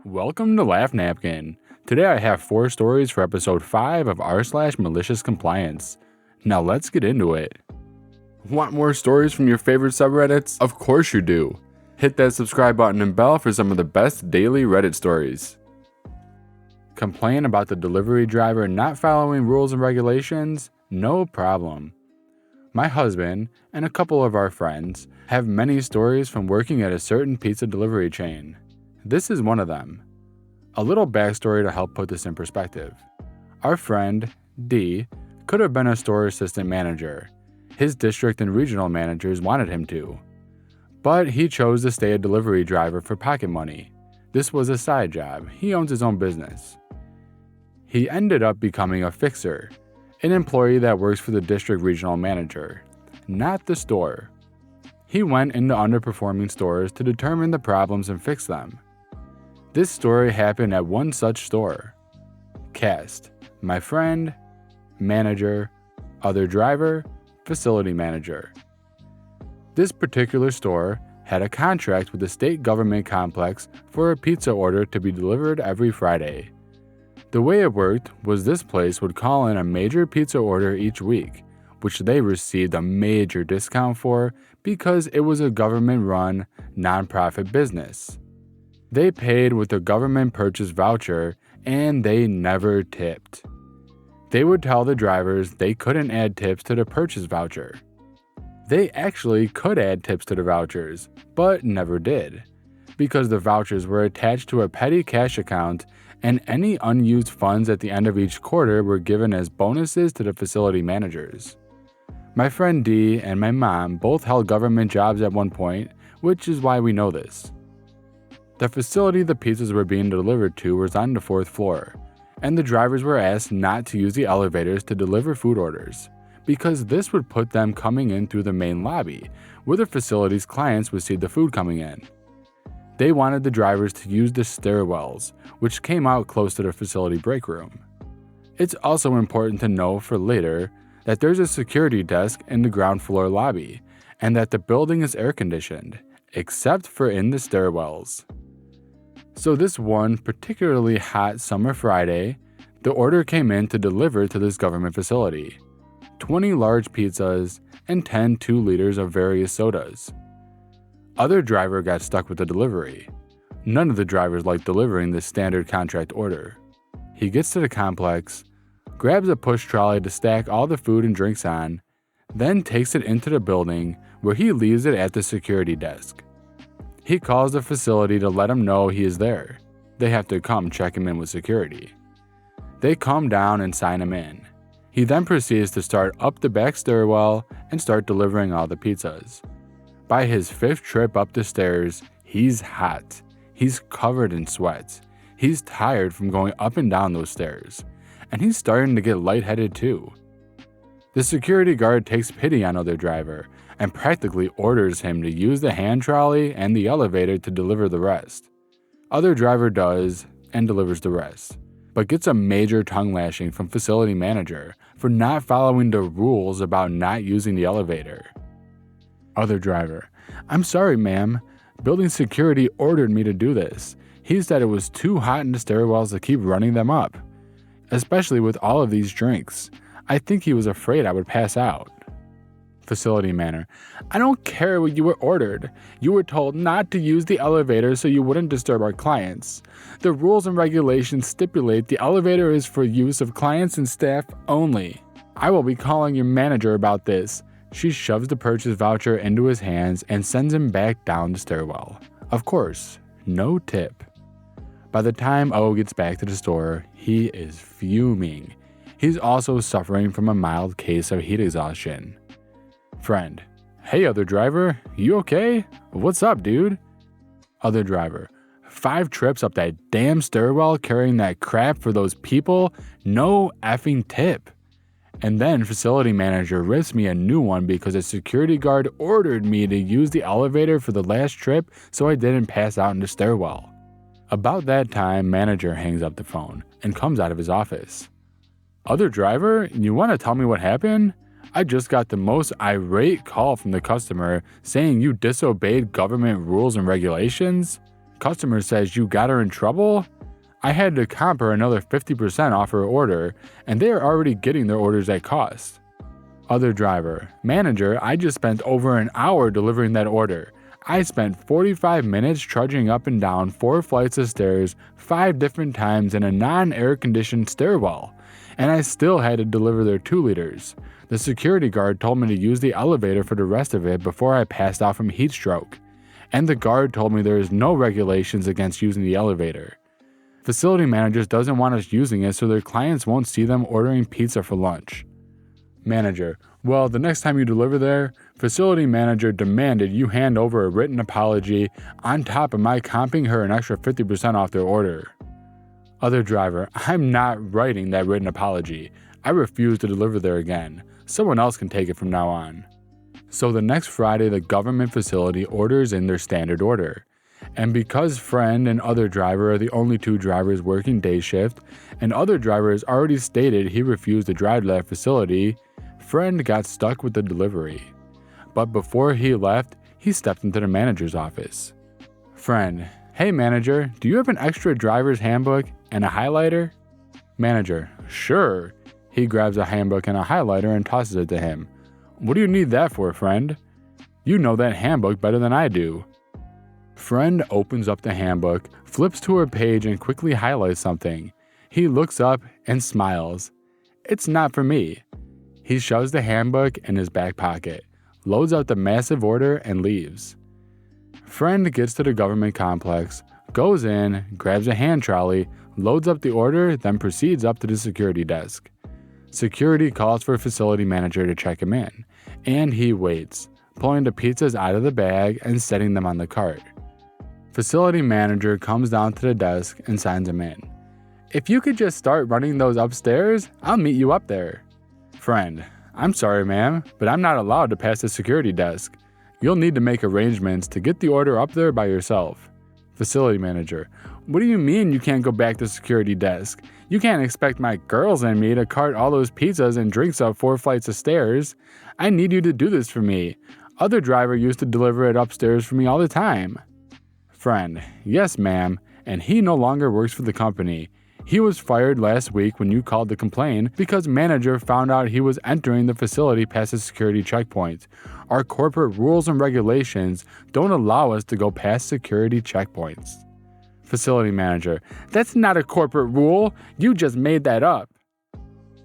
Welcome to LaughNapkin. Today I have 4 stories for episode 5 of r/MaliciousCompliance. Now let's get into it. Want more stories from your favorite subreddits? Of course you do. Hit that subscribe button and bell for some of the best daily Reddit stories. Complain about the delivery driver not following rules and regulations? No problem. My husband and a couple of our friends have many stories from working at a certain pizza delivery chain. This is one of them. A little backstory to help put this in perspective. Our friend, D, could have been a store assistant manager. His district and regional managers wanted him to. But he chose to stay a delivery driver for pocket money. This was a side job. He owns his own business. He ended up becoming a fixer, an employee that works for the district regional manager, not the store. He went into underperforming stores to determine the problems and fix them. This story happened at one such store. Cast: my friend, manager, other driver, facility manager. This particular store had a contract with the state government complex for a pizza order to be delivered every Friday. The way it worked was this place would call in a major pizza order each week, which they received a major discount for because it was a government-run, nonprofit business. They paid with a government purchase voucher and they never tipped. They would tell the drivers they couldn't add tips to the purchase voucher. They actually could add tips to the vouchers, but never did, because the vouchers were attached to a petty cash account and any unused funds at the end of each quarter were given as bonuses to the facility managers. My friend D and my mom both held government jobs at one point, which is why we know this. The facility the pizzas were being delivered to was on the 4th floor, and the drivers were asked not to use the elevators to deliver food orders, because this would put them coming in through the main lobby, where the facility's clients would see the food coming in. They wanted the drivers to use the stairwells, which came out close to the facility break room. It's also important to know for later that there's a security desk in the ground floor lobby, and that the building is air conditioned, except for in the stairwells. So this one particularly hot summer Friday, the order came in to deliver to this government facility. 20 large pizzas and 10 2-liters of various sodas. Other driver got stuck with the delivery. None of the drivers liked delivering this standard contract order. He gets to the complex, grabs a push trolley to stack all the food and drinks on, then takes it into the building where he leaves it at the security desk. He calls the facility to let him know he is there. They have to come check him in with security. They come down and sign him in. He then proceeds to start up the back stairwell and start delivering all the pizzas. By his 5th trip up the stairs, he's hot. He's covered in sweat. He's tired from going up and down those stairs. And he's starting to get lightheaded too. The security guard takes pity on other driver and practically orders him to use the hand trolley and the elevator to deliver the rest. Other driver does and delivers the rest, but gets a major tongue lashing from facility manager for not following the rules about not using the elevator. Other driver: I'm sorry, ma'am. Building security ordered me to do this. He said it was too hot in the stairwells to keep running them up, especially with all of these drinks. I think he was afraid I would pass out. Facility manager: I don't care what you were ordered. You were told not to use the elevator so you wouldn't disturb our clients. The rules and regulations stipulate the elevator is for use of clients and staff only. I will be calling your manager about this. She shoves the purchase voucher into his hands and sends him back down the stairwell. Of course, no tip. By the time O gets back to the store, he is fuming. He's also suffering from a mild case of heat exhaustion. Friend: Hey, other driver, you okay? What's up, dude? Other driver: 5 trips up that damn stairwell carrying that crap for those people? No effing tip. And then facility manager rips me a new one because a security guard ordered me to use the elevator for the last trip so I didn't pass out in the stairwell. About that time, manager hangs up the phone and comes out of his office. Other driver, you want to tell me what happened? I just got the most irate call from the customer saying you disobeyed government rules and regulations. customer says you got her in trouble? I had to comp her another 50% off her order, and they are already getting their orders at cost. Other driver, manager, I just spent over an hour delivering that order. I spent 45 minutes trudging up and down 4 flights of stairs 5 different times in a non-air conditioned stairwell, and I still had to deliver their 2 liters. The security guard told me to use the elevator for the rest of it before I passed out from heat stroke. And the guard told me there is no regulations against using the elevator. Facility managers doesn't want us using it so their clients won't see them ordering pizza for lunch. Manager, well, the next time you deliver there, facility manager demanded you hand over a written apology on top of my comping her an extra 50% off their order. Other driver, I'm not writing that written apology. I refuse to deliver there again. Someone else can take it from now on. So the next Friday, the government facility orders in their standard order. And because friend and other driver are the only 2 drivers working day shift, and other driver has already stated he refused to drive to that facility, friend got stuck with the delivery. But before he left, he stepped into the manager's office. Friend, hey manager, do you have an extra driver's handbook and a highlighter? Manager, sure. He grabs a handbook and a highlighter and tosses it to him. What do you need that for, friend? You know that handbook better than I do. Friend opens up the handbook, flips to a page and quickly highlights something. He looks up and smiles. It's not for me. He shoves the handbook in his back pocket, loads out the massive order and leaves. Friend gets to the government complex, goes in, grabs a hand trolley, loads up the order, then proceeds up to the security desk. Security calls for facility manager to check him in, and he waits, pulling the pizzas out of the bag and setting them on the cart. Facility manager comes down to the desk and signs him in. If you could just start running those upstairs, I'll meet you up there. Friend, I'm sorry ma'am, but I'm not allowed to pass the security desk. You'll need to make arrangements to get the order up there by yourself. Facility manager, what do you mean you can't go back to security desk? You can't expect my girls and me to cart all those pizzas and drinks up 4 flights of stairs. I need you to do this for me. Other driver used to deliver it upstairs for me all the time. Friend, yes ma'am, and he no longer works for the company. He was fired last week when you called to complain because manager found out he was entering the facility past the security checkpoint. Our corporate rules and regulations don't allow us to go past security checkpoints. Facility manager, that's not a corporate rule. You just made that up.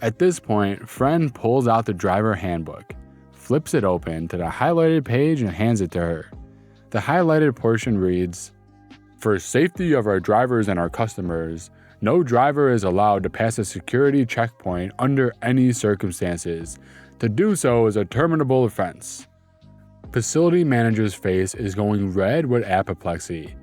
At this point, friend pulls out the driver handbook, flips it open to the highlighted page and hands it to her. The highlighted portion reads, for safety of our drivers and our customers, no driver is allowed to pass a security checkpoint under any circumstances. To do so is a terminable offense. Facility manager's face is going red with apoplexy.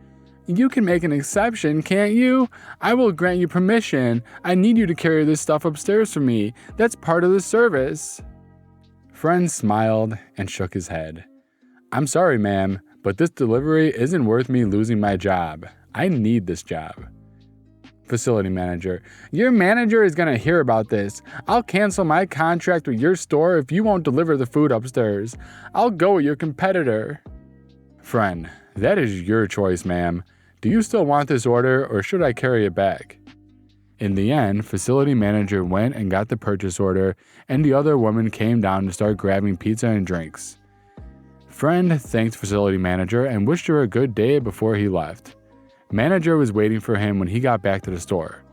You can make an exception, can't you? I will grant you permission. I need you to carry this stuff upstairs for me. That's part of the service. Friend smiled and shook his head. I'm sorry, ma'am, but this delivery isn't worth me losing my job. I need this job. Facility manager, your manager is going to hear about this. I'll cancel my contract with your store if you won't deliver the food upstairs. I'll go with your competitor. Friend, that is your choice, ma'am. Do you still want this order or should I carry it back? In the end, facility manager went and got the purchase order and the other woman came down to start grabbing pizza and drinks. Friend thanked facility manager and wished her a good day before he left. Manager was waiting for him when he got back to the store.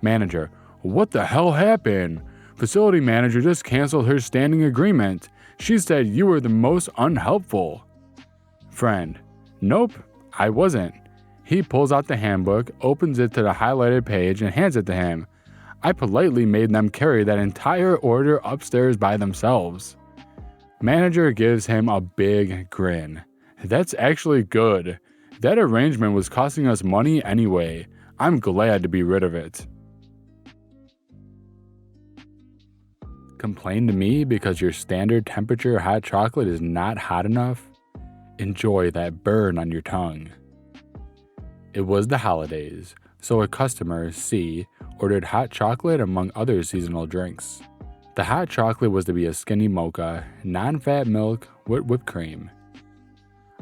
Manager, what the hell happened? Facility manager just canceled her standing agreement. She said you were the most unhelpful. Friend, nope, I wasn't. He pulls out the handbook, opens it to the highlighted page and hands it to him. I politely made them carry that entire order upstairs by themselves. Manager gives him a big grin. That's actually good. That arrangement was costing us money anyway. I'm glad to be rid of it. Complain to me because your standard temperature hot chocolate is not hot enough? Enjoy that burn on your tongue. It was the holidays, so a customer, C, ordered hot chocolate among other seasonal drinks. The hot chocolate was to be a skinny mocha, non-fat milk with whipped cream.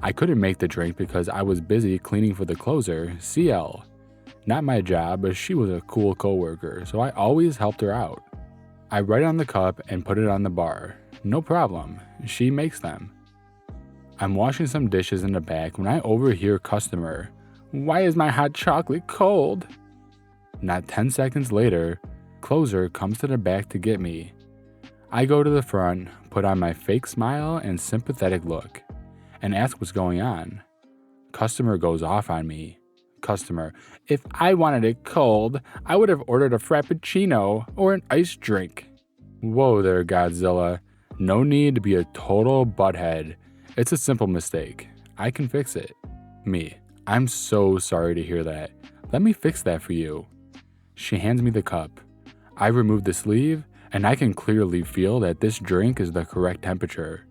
I couldn't make the drink because I was busy cleaning for the closer, CL. Not my job, but she was a cool coworker, so I always helped her out. I write on the cup and put it on the bar. No problem, she makes them. I'm washing some dishes in the back when I overhear customer, "Why is my hot chocolate cold?" Not 10 seconds later, closer comes to the back to get me. I go to the front, put on my fake smile and sympathetic look, and ask what's going on. Customer goes off on me. Customer, "If I wanted it cold, I would have ordered a frappuccino or an iced drink." Whoa there, Godzilla. No need to be a total butthead. It's a simple mistake. I can fix it. Me, "I'm so sorry to hear that. Let me fix that for you." She hands me the cup. I remove the sleeve, and I can clearly feel that this drink is the correct temperature.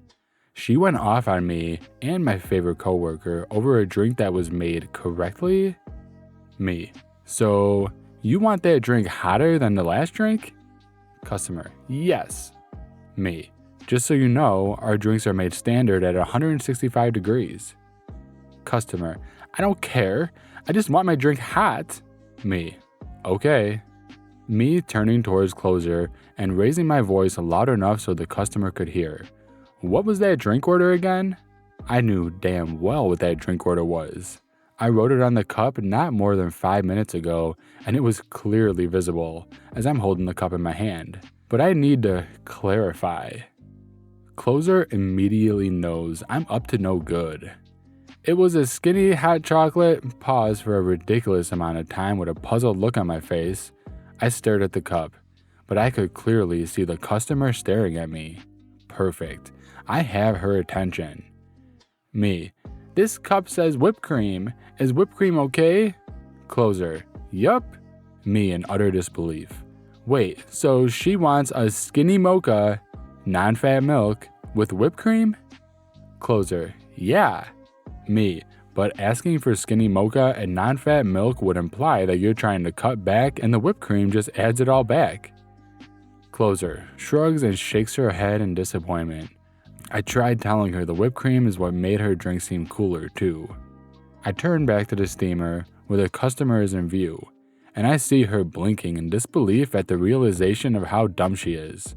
She went off on me and my favorite coworker over a drink that was made correctly? Me, "So, you want that drink hotter than the last drink?" Customer, "Yes." Me, "Just so you know, our drinks are made standard at 165 degrees. Customer, "I don't care. I just want my drink hot." Me, "Okay." Me turning towards closer and raising my voice loud enough so the customer could hear. "What was that drink order again?" I knew damn well what that drink order was. I wrote it on the cup not more than 5 minutes ago, and it was clearly visible as I'm holding the cup in my hand. But I need to clarify. Closer immediately knows I'm up to no good. It was a skinny hot chocolate. Pause for a ridiculous amount of time with a puzzled look on my face. I stared at the cup, but I could clearly see the customer staring at me. Perfect. I have her attention. Me, "This cup says whipped cream. Is whipped cream okay?" Closer, "Yup." Me in utter disbelief. "Wait, so she wants a skinny mocha, non-fat milk, with whipped cream?" Closer, "Yeah." Me, "But asking for skinny mocha and non-fat milk would imply that you're trying to cut back and the whipped cream just adds it all back." Closer shrugs and shakes her head in disappointment. I tried telling her the whipped cream is what made her drink seem cooler too. I turn back to the steamer where the customer is in view, and I see her blinking in disbelief at the realization of how dumb she is.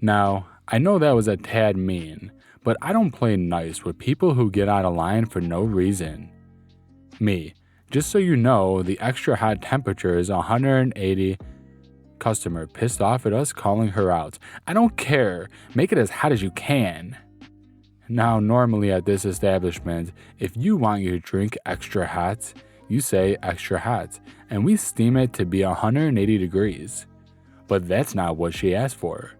Now, I know that was a tad mean, but I don't play nice with people who get out of line for no reason. Me, "Just so you know, the extra hot temperature is 180. Customer pissed off at us calling her out. "I don't care. Make it as hot as you can." Now, normally at this establishment, if you want your drink extra hot, you say extra hot, and we steam it to be 180 degrees. But that's not what she asked for.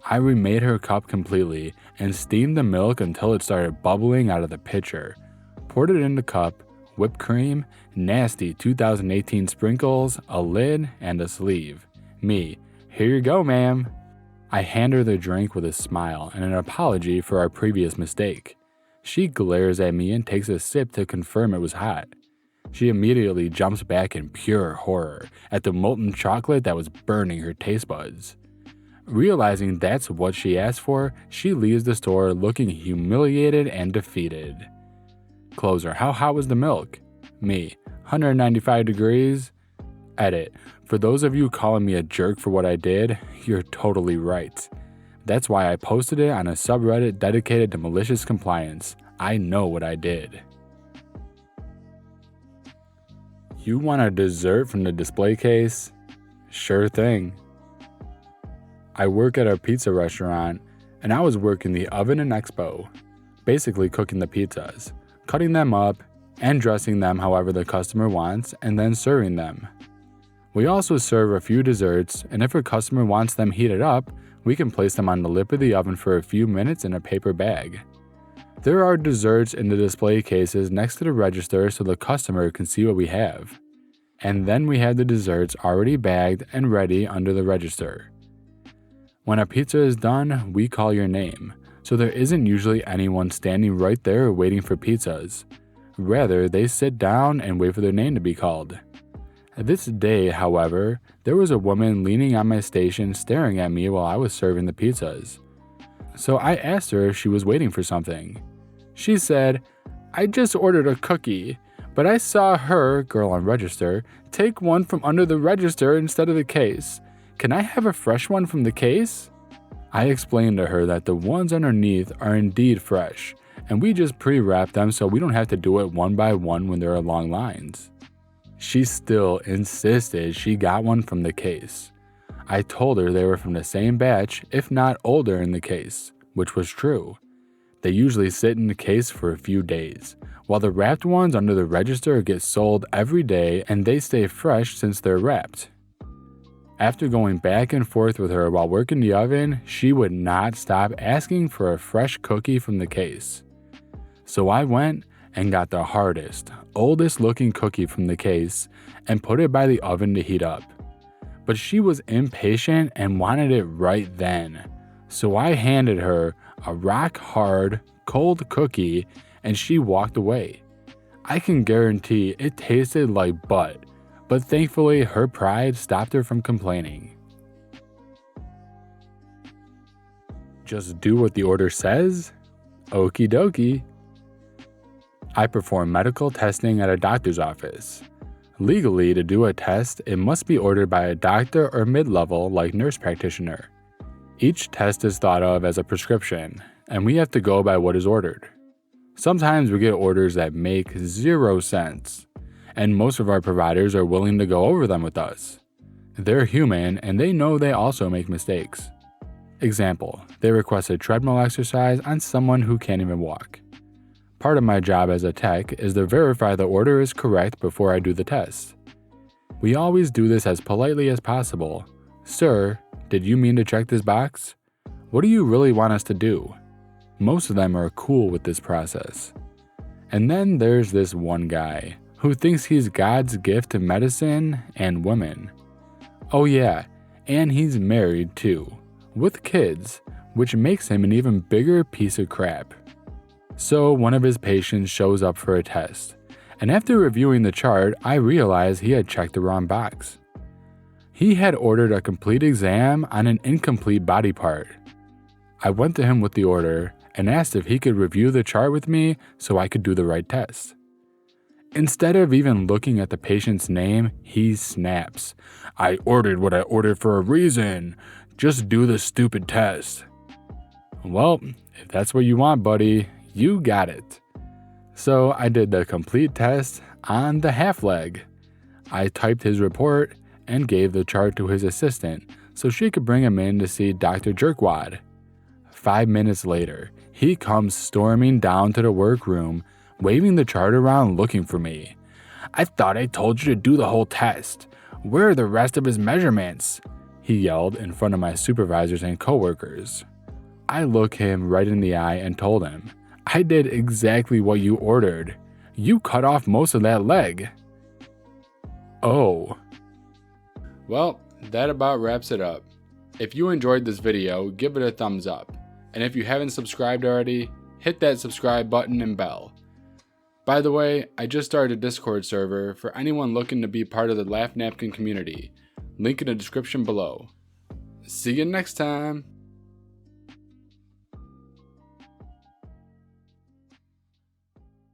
I remade her cup completely and steamed the milk until it started bubbling out of the pitcher. Poured it in the cup, whipped cream, nasty 2018 sprinkles, a lid, and a sleeve. Me, "Here you go, ma'am." I hand her the drink with a smile and an apology for our previous mistake. She glares at me and takes a sip to confirm it was hot. She immediately jumps back in pure horror at the molten chocolate that was burning her taste buds. Realizing that's what she asked for, she leaves the store looking humiliated and defeated. Closer, "How hot was the milk?" Me, 195 degrees. Edit, for those of you calling me a jerk for what I did, you're totally right. That's why I posted it on a subreddit dedicated to malicious compliance. I know what I did. You want a dessert from the display case? Sure thing. I work at a pizza restaurant, and I was working the oven and expo, basically cooking the pizzas, cutting them up, and dressing them however the customer wants, and then serving them. We also serve a few desserts, and if a customer wants them heated up, we can place them on the lip of the oven for a few minutes in a paper bag. There are desserts in the display cases next to the register so the customer can see what we have. And then we have the desserts already bagged and ready under the register. When a pizza is done, we call your name, so there isn't usually anyone standing right there waiting for pizzas. Rather, they sit down and wait for their name to be called. This day, however, there was a woman leaning on my station staring at me while I was serving the pizzas. So I asked her if she was waiting for something. She said, I just ordered a cookie, but I saw her, girl on register, take one from under the register instead of the case. Can I have a fresh one from the case? I explained to her that the ones underneath are indeed fresh, and we just pre-wrap them so we don't have to do it one by one when there are long lines. She still insisted she got one from the case. I told her they were from the same batch, if not older in the case, which was true. They usually sit in the case for a few days, while the wrapped ones under the register get sold every day and they stay fresh since they're wrapped. After going back and forth with her while working the oven, she would not stop asking for a fresh cookie from the case. So I went and got the hardest, oldest looking cookie from the case and put it by the oven to heat up. But she was impatient and wanted it right then. So I handed her a rock hard, cold cookie and she walked away. I can guarantee it tasted like butt, but thankfully her pride stopped her from complaining. Just do what the order says? Okie dokie. I perform medical testing at a doctor's office. Legally, to do a test, it must be ordered by a doctor or mid-level like nurse practitioner. Each test is thought of as a prescription, and we have to go by what is ordered. Sometimes we get orders that make 0 sense, and most of our providers are willing to go over them with us. They're human, and they know they also make mistakes. Example, they request a treadmill exercise on someone who can't even walk. Part of my job as a tech is to verify the order is correct before I do the test. We always do this as politely as possible. Sir, did you mean to check this box? What do you really want us to do? Most of them are cool with this process. And then there's this one guy who thinks he's God's gift to medicine and women. Oh yeah, and he's married too, with kids, which makes him an even bigger piece of crap. So one of his patients shows up for a test, and after reviewing the chart, I realized he had checked the wrong box. He had ordered a complete exam on an incomplete body part. I went to him with the order and asked if he could review the chart with me so I could do the right test. Instead of even looking at the patient's name, he snaps, "I ordered what I ordered for a reason. Just do the stupid test." Well, if that's what you want, buddy, you got it. So I did the complete test on the half leg. I typed his report and gave the chart to his assistant so she could bring him in to see Dr. Jerkwad. 5 minutes later, he comes storming down to the workroom, waving the chart around looking for me. "I thought I told you to do the whole test. Where are the rest of his measurements?" he yelled in front of my supervisors and coworkers. I looked him right in the eye and told him, "I did exactly what you ordered. You cut off most of that leg." Oh. Well, that about wraps it up. If you enjoyed this video, give it a thumbs up. And if you haven't subscribed already, hit that subscribe button and bell. By the way, I just started a Discord server for anyone looking to be part of the LaughNapkin community. Link in the description below. See you next time.